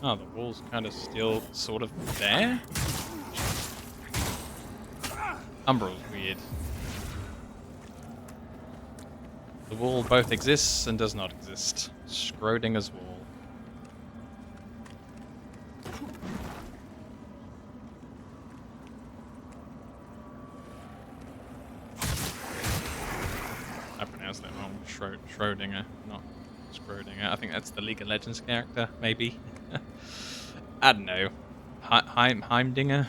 Oh, the wall's kind of still sort of there? Umbral's weird. The wall both exists and does not exist. Schrodinger's wall. I pronounced that wrong. Schrodinger, not Schrodinger. I think that's the League of Legends character, maybe. I don't know. Heimdinger?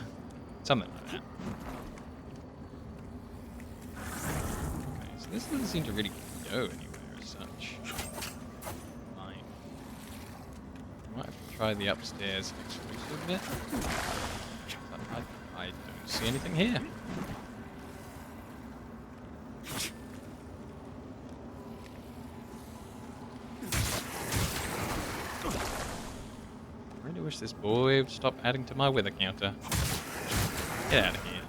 Something like that. Okay, so this doesn't seem to really go anywhere as such. Fine. Might have to try the upstairs exclusive bit. I don't see anything here. I really wish this boy would stop adding to my wither counter. Get out of here.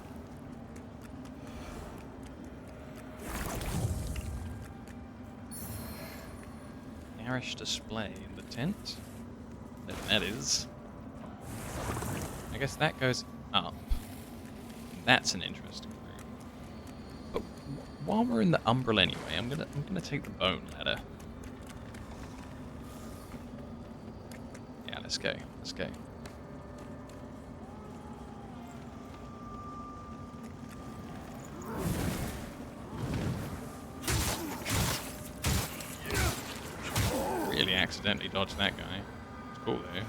Garish display in the tent. That is. I guess that goes up. That's an interesting room. But while we're in the umbral anyway, I'm gonna take the bone ladder. Yeah, let's go. Let's go. Really accidentally dodged that guy. It's cool though.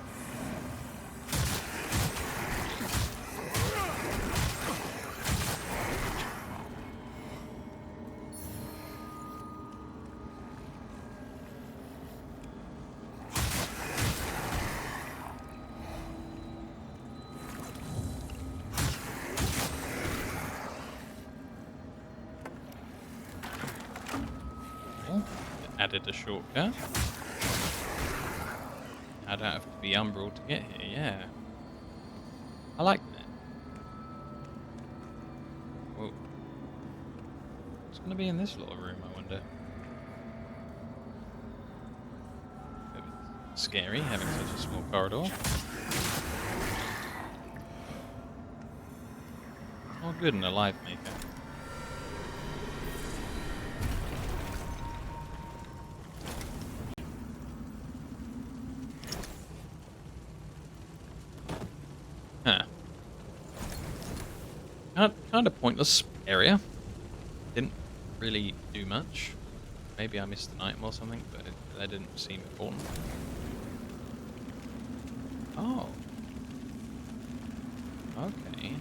Added a shortcut. I don't have to be umbral to get here, yeah. I like that. Whoa. What's going to be in this little room, I wonder? A bit scary, having such a small corridor. All good in a life maker. Kind of pointless area. Didn't really do much. Maybe I missed the item or something, but that didn't seem important. Oh. Okay.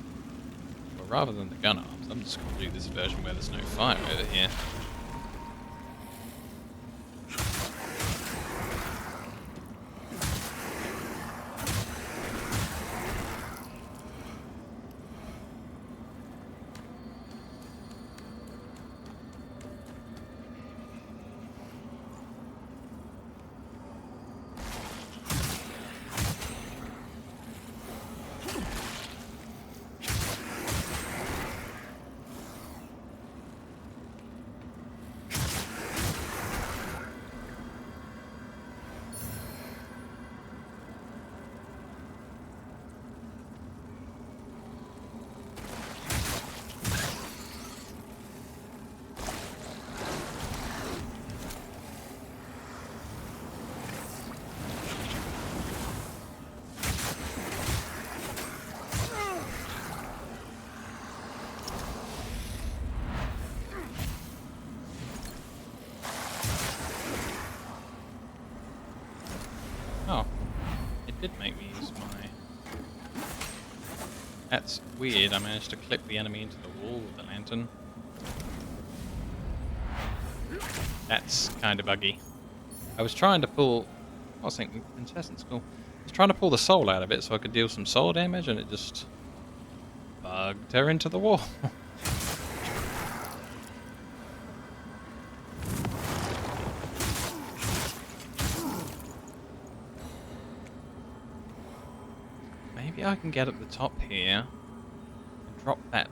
Well, rather than the gun arms, I'm just going to do this version where there's no fire over here. Oh, it did make me use my... That's weird, I managed to clip the enemy into the wall with the lantern. That's kind of buggy. I was trying to pull... I was thinking, incessant school. I was trying to pull the soul out of it so I could deal some soul damage, and it just... bugged her into the wall. Maybe I can get up the top here and drop that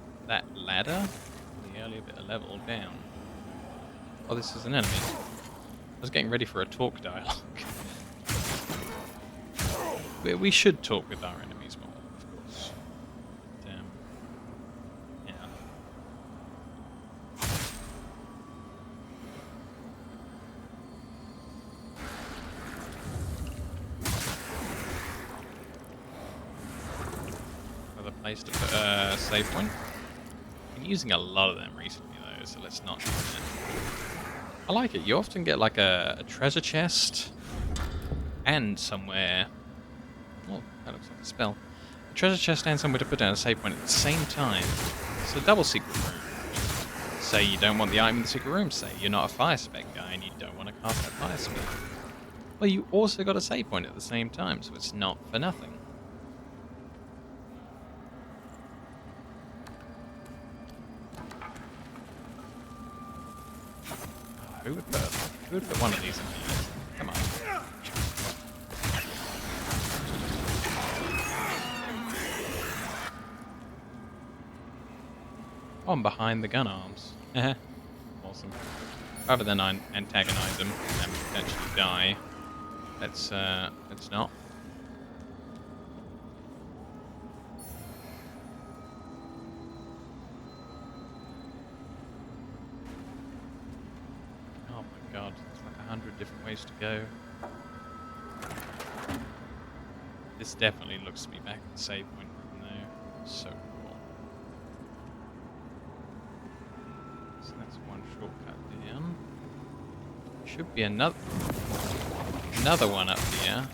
ladder, the earlier bit of level, down. Oh, this is an enemy. I was getting ready for a talk dialogue. We should talk with our enemies more, of course. But, yeah. Another place to put a save point. Been using a lot of them recently though, so let's not do that. I like it. You often get like a treasure chest and somewhere. Oh, that looks like a spell. A treasure chest and somewhere to put down a save point at the same time. It's a double secret room. Say you don't want the item in the secret room. Say you're not a fire spec guy and you don't want to cast that fire spell. Well, you also got a save point at the same time, so it's not for nothing. Who would put one of these in here? Come on. Oh, I'm behind the gun arms. Awesome. Rather than antagonize them and potentially die, let's not. Oh my god, there's like 100 different ways to go. This definitely looks to be back at the save point room though. So cool. So that's one shortcut down. Should be another one up here.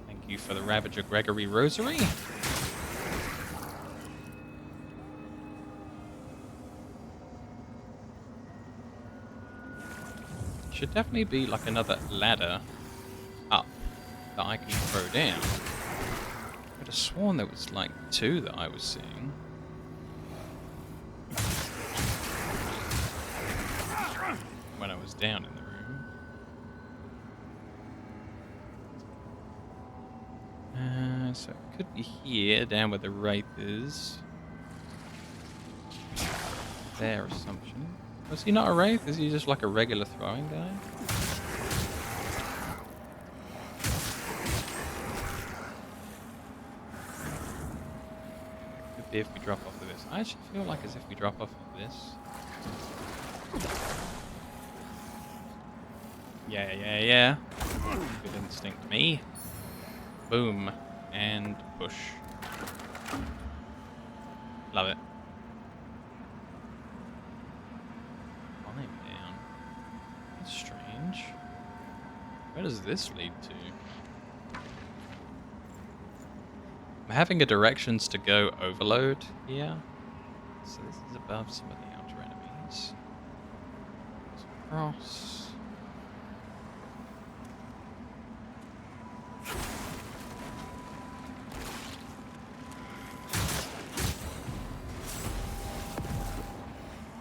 Thank you for the Ravager Gregory Rosary. Should definitely be like another ladder up that I can throw down. I could have sworn there was like 2 that I was seeing. When I was down in the room. So it could be here, down where the wraith is. Their assumption. Was he not a wraith? Is he just like a regular throwing guy? Could be if we drop off of this. I actually feel like as if we drop off of this. Yeah. Good instinct, me. Boom. And push. Love it. Climb down. That's strange. Where does this lead to? I'm having a directions to go overload here. So this is above some of the outer enemies. Goes across.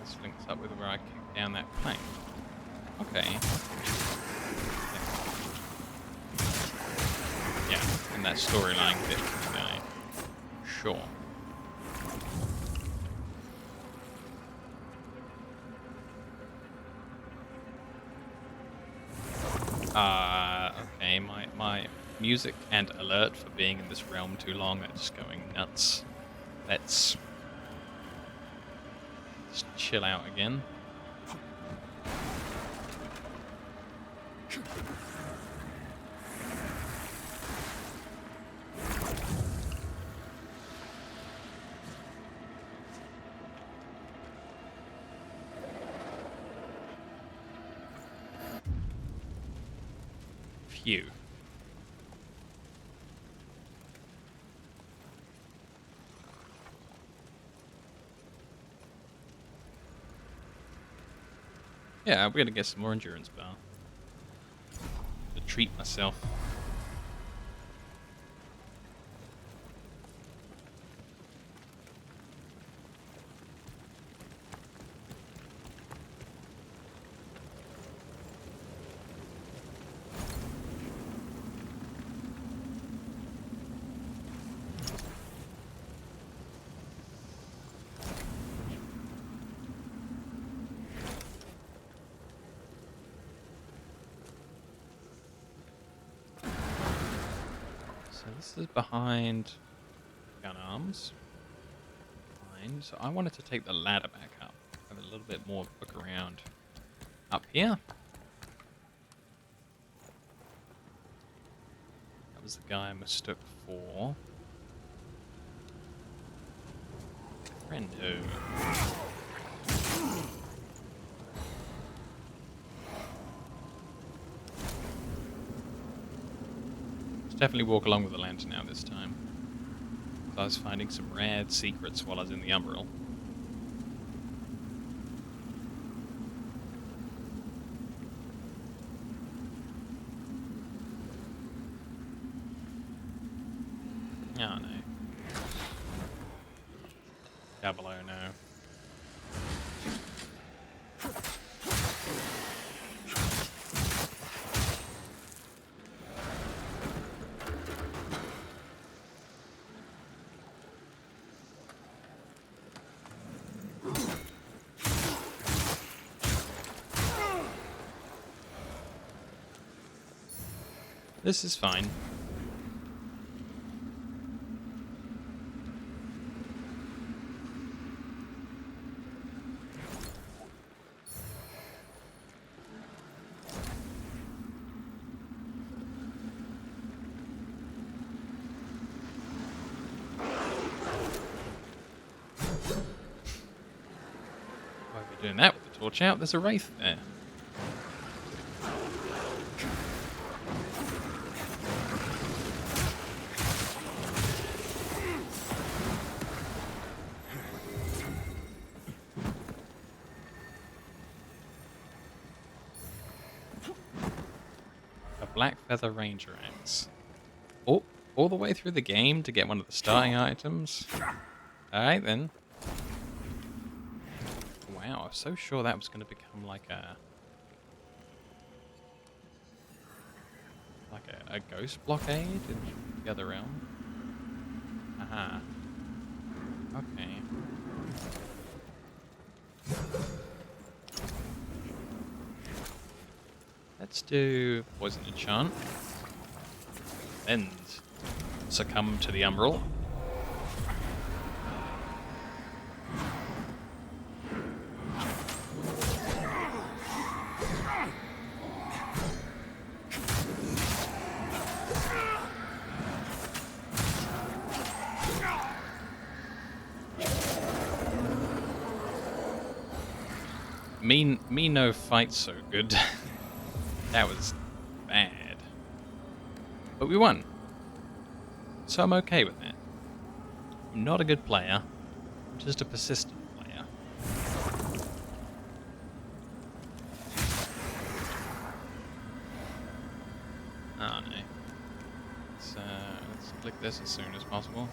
This links up with where I kicked down that plank. Okay. Yeah, and that storyline bit for the guy. Sure. Okay, my music and alert for being in this realm too long, they're just going nuts. Let's just chill out again. Phew. Yeah, I'm gonna get some more endurance bar. To treat myself. So this is behind gun arms. Fine. So I wanted to take the ladder back up. Have a little bit more look around up here. That was the guy I mistook for Friendo. Let's definitely walk along with the lantern now this time. So I was finding some rare secrets while I was in the Umbral. Oh no. Double O no. This is fine. Why are we doing that with the torch out? There's a wraith there. A black feather ranger axe. Oh, all the way through the game to get one of the starting items. Alright then. Wow, I was so sure that was going to become like a ghost blockade in the other realm. Aha. Okay. Let's do poison enchant. And succumb to the Umbral. Me no fight so good. That was bad. But we won. So I'm okay with that. I'm not a good player. I'm just a persistent player. Oh no. Let's click this as soon as possible.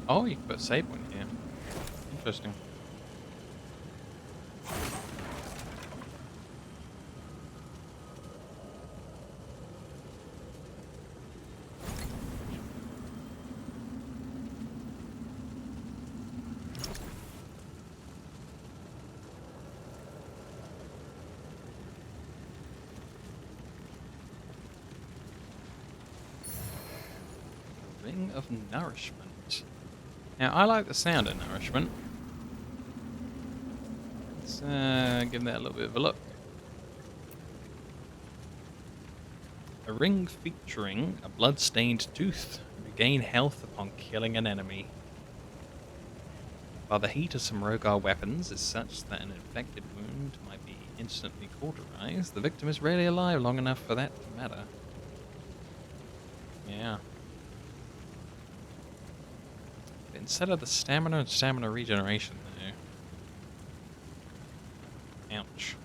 Oh, you can put a save point here. Interesting. Ring of Nourishment. Now, I like the sound of nourishment. Let's give that a little bit of a look. A ring featuring a blood-stained tooth. Regain health upon killing an enemy. While the heat of some Rogar weapons is such that an infected wound might be instantly cauterized, the victim is rarely alive long enough for that to matter. Yeah. Instead of the stamina and stamina regeneration, though. Ouch.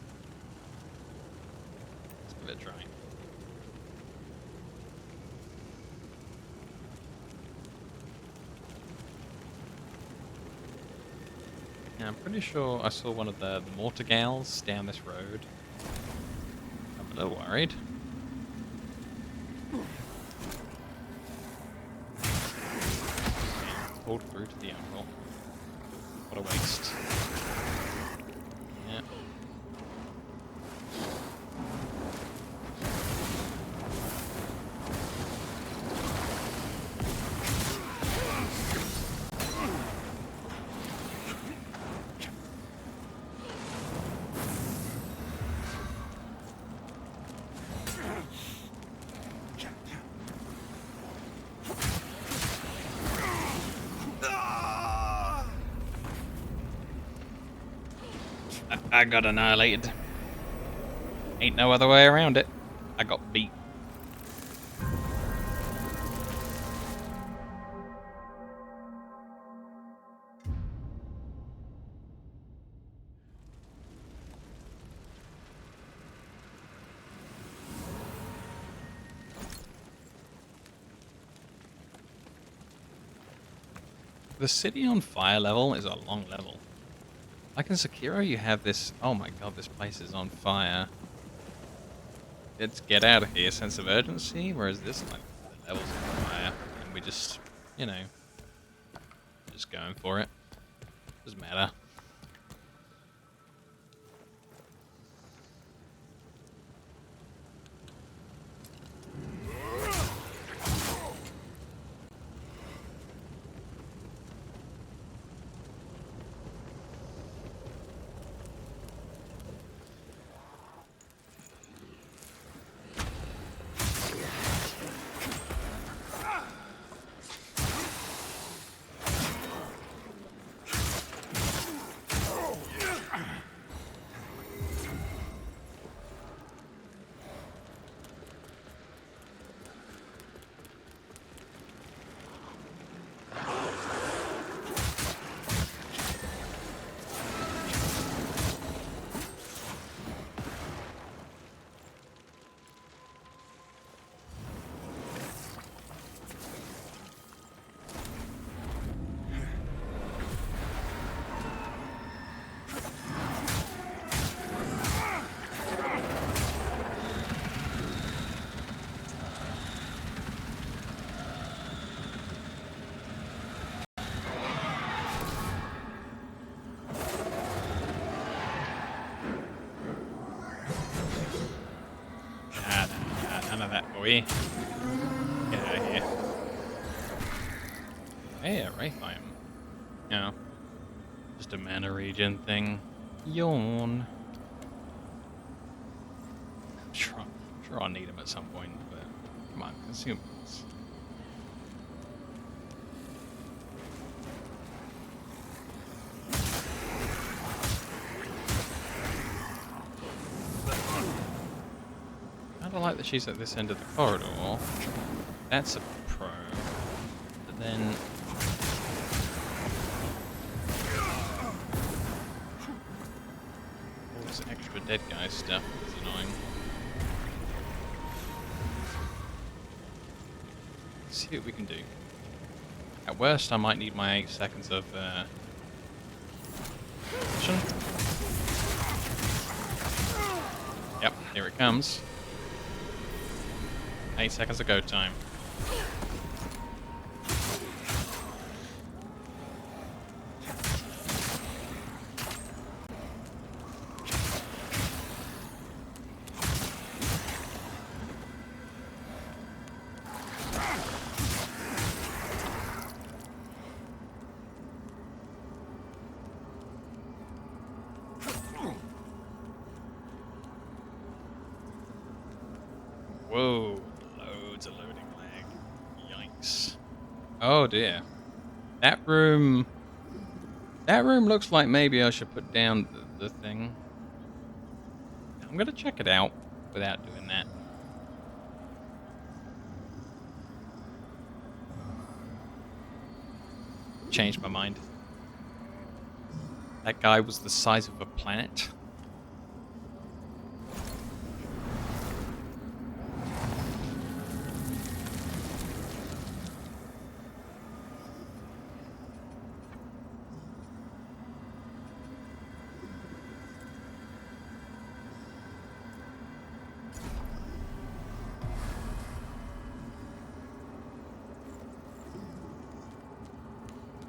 Let's give it a try. I'm pretty sure I saw one of the mortar gals down this road. I'm a little worried. Pulled through to the emerald. What a waste. Yeah. I got annihilated. Ain't no other way around it. I got beat. The city on fire level is a long level. Like in Sekiro, you have this. Oh my god, this place is on fire. It's get out of here sense of urgency, whereas this, like, the levels on fire, and we just, you know, just going for it. Doesn't matter. None of that, boy. Get out of here. Hey, a Wraith item. No. Just a mana regen thing. Yawn. I'm sure I'll need him at some point, but come on, consumables. I like that she's at this end of the corridor. That's a pro. But then... all this extra dead guy stuff is annoying. Let's see what we can do. At worst, I might need my 8 seconds of... action. Yep, here it comes. 8 seconds of go time. Whoa, loads of loading lag. Yikes. Oh dear. That room looks like maybe I should put down the thing. I'm gonna check it out without doing that. Changed my mind. That guy was the size of a planet.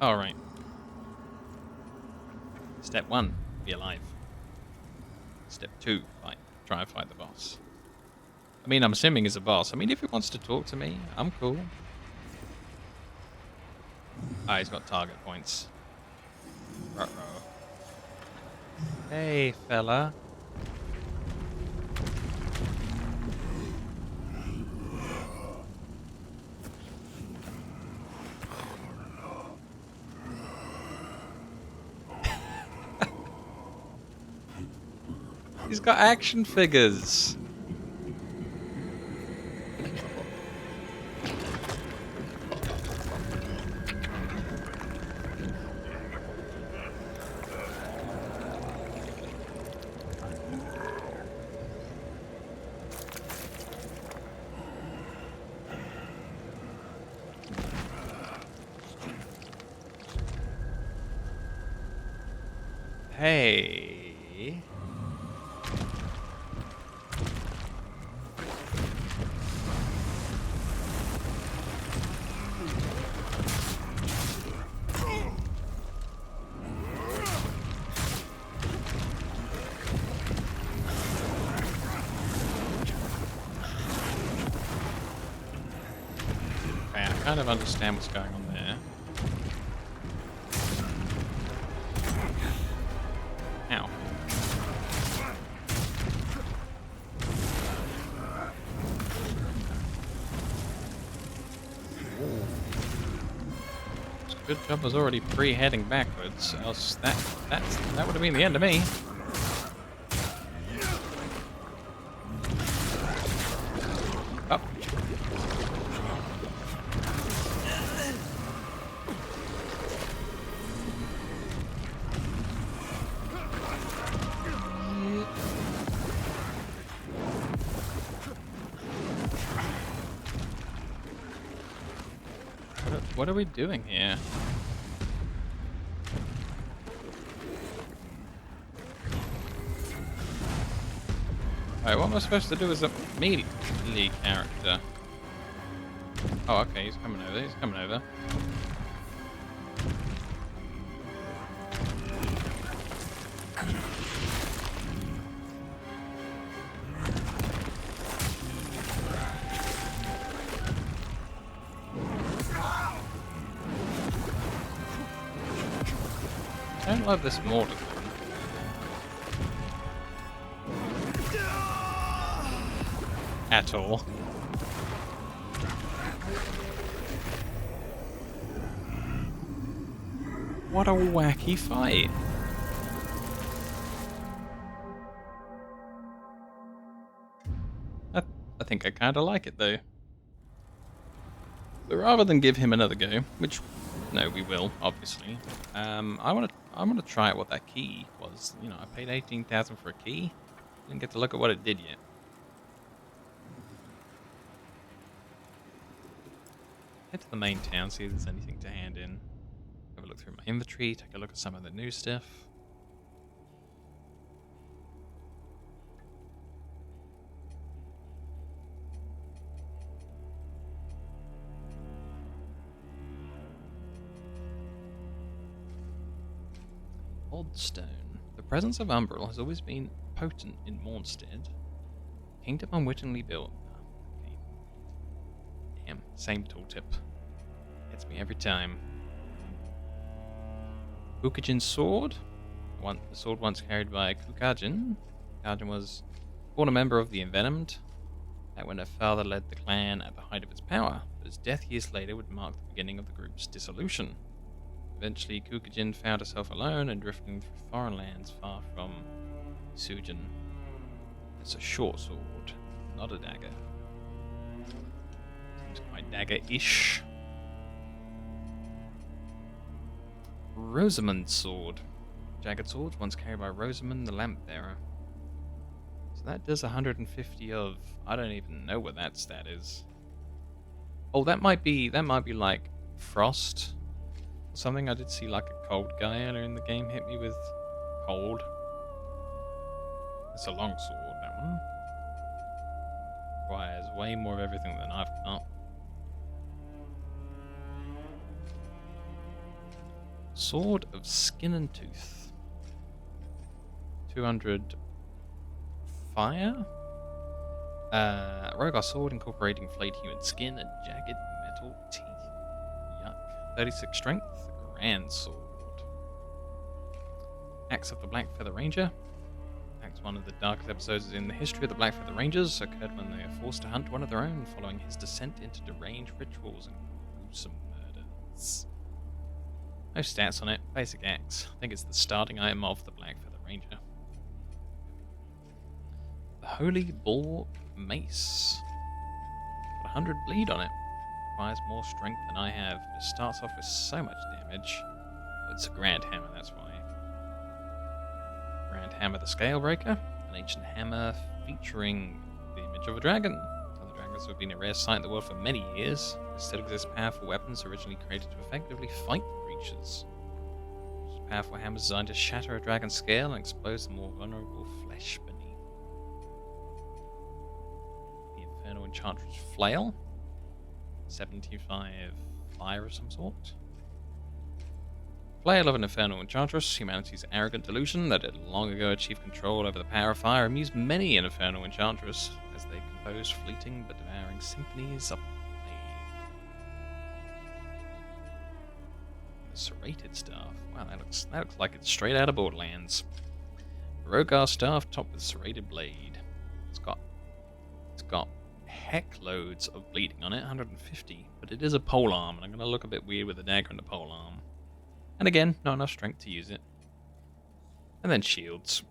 All right. Step 1, be alive. Step 2, fight. Try and fight the boss. I mean, I'm assuming he's a boss. I mean, if he wants to talk to me, I'm cool. Ah, he's got target points. Uh-oh. Hey, fella. He's got action figures. Hey. Okay, I kind of understand what's going on there. Ow. It's a good job I was already pre-heading backwards, else that would have been the end of me. Oh. What are we doing here? Alright, what am I supposed to do as a melee character? Oh, okay, he's coming over, he's coming over. I don't love this mortar thing. At all. What a wacky fight. I think I kind of like it though. But rather than give him another go, which no, we will obviously. I want to try out what that key was. You know, I paid 18,000 for a key. Didn't get to look at what it did yet. Head to the main town, see if there's anything to hand in. Have a look through my inventory, take a look at some of the new stuff. Oldstone. The presence of Umbral has always been potent in Mornstead. Kingdom unwittingly built. Okay. Damn, same tooltip. Gets me every time. Kukajin's sword. The sword once carried by Kukajin. Kukajin was born a member of the Envenomed. That when her father led the clan at the height of its power, but his death years later would mark the beginning of the group's dissolution. Eventually, Kukajin found herself alone and drifting through foreign lands far from Sujin. It's a short sword, not a dagger. Seems quite dagger-ish. Rosamund's sword. Jagged sword once carried by Rosamund the Lamp Bearer. So that does 150 of... I don't even know what that stat is. Oh, that might be like Frost. Something. I did see like a cold guy earlier in the game hit me with cold. It's a long sword, that one. Requires way more of everything than I've got. Sword of Skin and Tooth. 200 fire. Rogar sword incorporating flayed human skin and jagged metal teeth. Yuck. 36 strength. Grand sword. Axe of the Black Feather Ranger. Act one of the darkest episodes in the history of the Black Feather Rangers occurred when they were forced to hunt one of their own following his descent into deranged rituals and gruesome murders. No stats on it. Basic axe. I think it's the starting item of the Black Feather Ranger. The Holy Bull Mace. Got 100 bleed on it. Requires more strength than I have. It starts off with so much damage. Oh, it's a Grand Hammer, that's why. Grand Hammer the Scalebreaker. An ancient hammer featuring the image of a dragon. Other dragons have been a rare sight in the world for many years. There still exist powerful weapons originally created to effectively fight creatures. Powerful hammers designed to shatter a dragon's scale and expose the more vulnerable flesh beneath. The Infernal Enchantress Flail. 75 fire of some sort. Flail of an Infernal Enchantress, humanity's arrogant delusion that it long ago achieved control over the power of fire, amused many an Infernal Enchantress as they composed fleeting but devouring symphonies of flame. The Serrated Staff. Wow, that looks like it's straight out of Borderlands. Rogar Staff topped with Serrated Blade. It's got heck loads of bleeding on it, 150, but it is a polearm, and I'm going to look a bit weird with a dagger and a polearm. And again, not enough strength to use it. And then shields.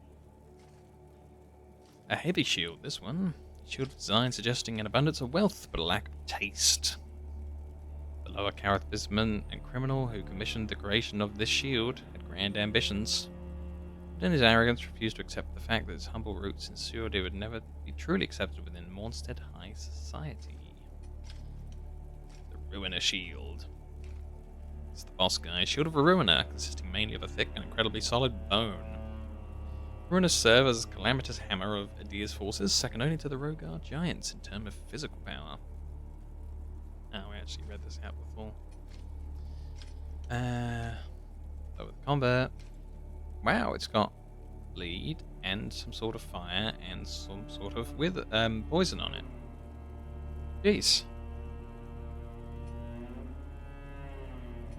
A heavy shield, this one. Shield design suggesting an abundance of wealth, but a lack of taste. The lower Kareth businessman and criminal who commissioned the creation of this shield had grand ambitions. But in his arrogance refused to accept the fact that his humble roots ensured he would never be truly accepted within Mornstead High Society. The Ruiner Shield. It's the boss guy. Shield of a Ruiner, consisting mainly of a thick and incredibly solid bone. Ruiners serve as a calamitous hammer of Adir's forces, second only to the Rogar giants in terms of physical power. Oh, we actually read this out before. Lower the combat. Wow, it's got bleed and some sort of fire and some sort of poison on it. Jeez.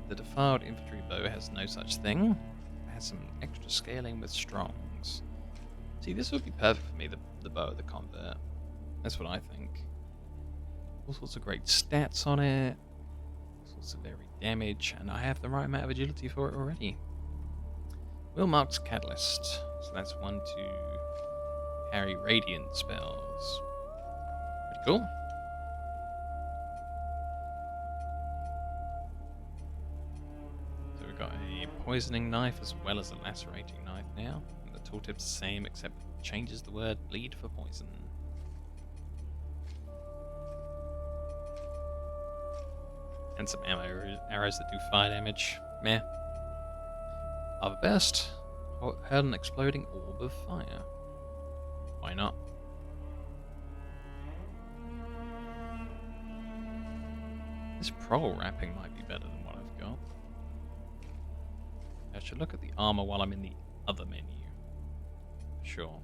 The Defiled Infantry Bow has no such thing. It has some extra scaling with strongs. See, this would be perfect for me, the Bow of the Convert. That's what I think. All sorts of great stats on it. All sorts of varied damage. And I have the right amount of agility for it already. Will marks Catalyst. So that's one to carry Radiant spells. Pretty cool. So we've got a poisoning knife as well as a lacerating knife now. And the tooltip's the same except it changes the word bleed for poison. And some arrows that do fire damage. Meh. Other best, heard an exploding orb of fire. Why not? This prol wrapping might be better than what I've got. I should look at the armor while I'm in the other menu. Sure.